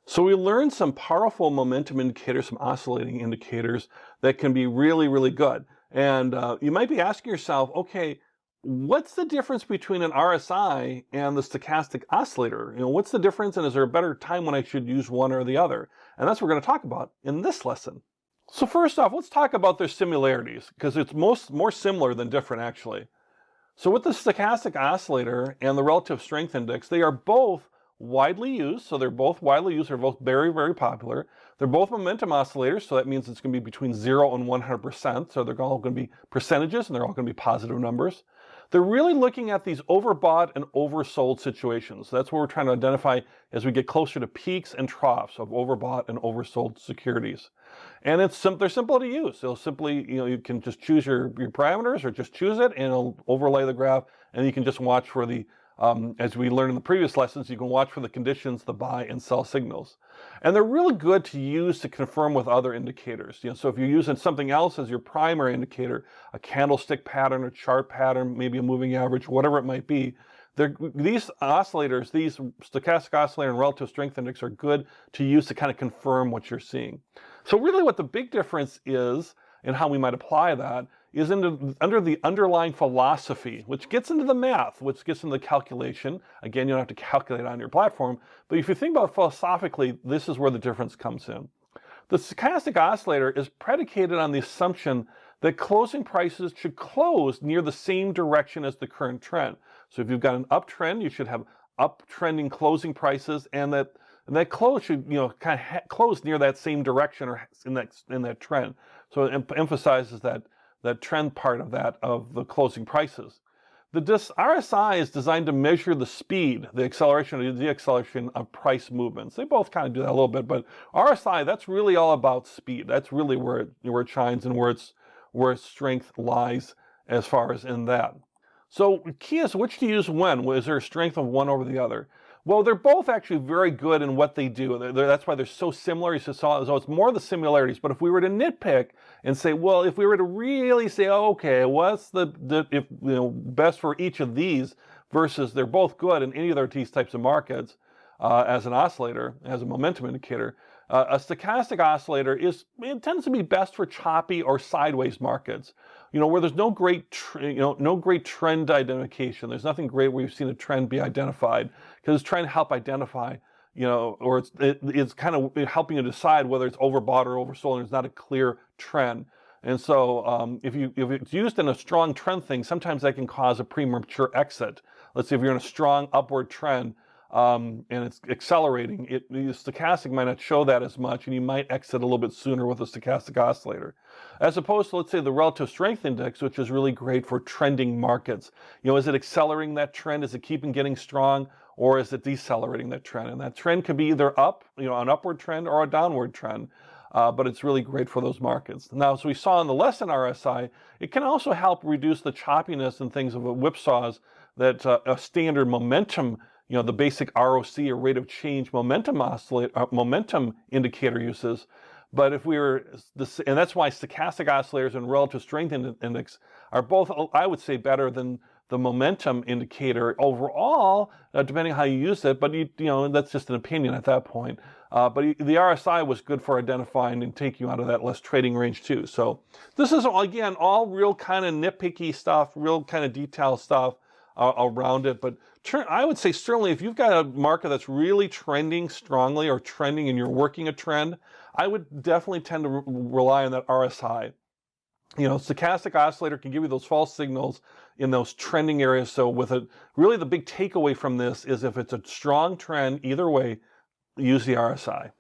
So we learned some powerful momentum indicators, some oscillating indicators that can be really, really good. And you might be asking yourself, okay, what's the difference between an RSI and the stochastic oscillator? What's the difference, and is there a better time when I should use one or the other? And that's what we're going to talk about in this lesson. So first off, let's talk about their similarities, because it's more similar than different, actually. So with the stochastic oscillator and the relative strength index, they are both widely used. So they're both widely used. They're both very, very popular. They're both momentum oscillators. So that means it's going to be between 0 and 100%. So they're all going to be percentages, and they're all going to be positive numbers. They're really looking at these overbought and oversold situations. That's what we're trying to identify as we get closer to peaks and troughs of overbought and oversold securities. And they're simple to use. They'll simply, you can just choose your parameters, or just choose it, and it'll overlay the graph, and you can just watch for the, as we learned in the previous lessons, you can watch for the conditions, the buy and sell signals. And they're really good to use to confirm with other indicators. So if you're using something else as your primary indicator, a candlestick pattern, a chart pattern, maybe a moving average, whatever it might be, these oscillators, these stochastic oscillator and relative strength index, are good to use to kind of confirm what you're seeing. So really what the big difference is, and how we might apply that, is under the underlying philosophy, which gets into the math, which gets into the calculation. Again, you don't have to calculate on your platform, but if you think about it philosophically, this is where the difference comes in. The stochastic oscillator is predicated on the assumption that closing prices should close near the same direction as the current trend. So if you've got an uptrend, you should have uptrending closing prices, and that close should kind of close near that same direction, or in that trend. So it emphasizes that trend part of the closing prices. This RSI is designed to measure the speed, the acceleration or the deceleration of price movements. They both kind of do that a little bit, but RSI, that's really all about speed. That's really where it shines, and where its strength lies as far as in that. So the key is which to use when. Is there a strength of one over the other? Well, they're both actually very good in what they do. That's why they're so similar. So it's more the similarities. But if we were to nitpick and say, well, if we were to really say, oh, okay, what's the best for each of these, versus they're both good in any of these types of markets, as an oscillator, as a momentum indicator, a stochastic oscillator tends to be best for choppy or sideways markets. Where there's no great trend identification. There's nothing great where you've seen a trend be identified, because it's trying to help identify, or it's kind of helping you decide whether it's overbought or oversold, and there's not a clear trend. And so if it's used in a strong trend thing, sometimes that can cause a premature exit. Let's say if you're in a strong upward trend, and it's accelerating, the stochastic might not show that as much, and you might exit a little bit sooner with a stochastic oscillator. As opposed to, let's say, the relative strength index, which is really great for trending markets. Is it accelerating that trend? Is it keeping getting strong? Or is it decelerating that trend? And that trend could be either up, an upward trend, or a downward trend. But it's really great for those markets. Now, as we saw in the lesson RSI, it can also help reduce the choppiness and things of whipsaws that a standard momentum, the basic ROC, or rate of change momentum indicator uses. But if we were, and that's why stochastic oscillators and relative strength index are both, I would say, better than the momentum indicator overall, depending on how you use it. But that's just an opinion at that point. But the RSI was good for identifying and taking you out of that less trading range too. So this is, again, all real kind of nitpicky stuff, real kind of detailed stuff around it. But I would say certainly if you've got a market that's really trending strongly, or trending and you're working a trend, I would definitely tend to rely on that RSI. Stochastic oscillator can give you those false signals in those trending areas. So really the big takeaway from this is, if it's a strong trend either way, use the RSI.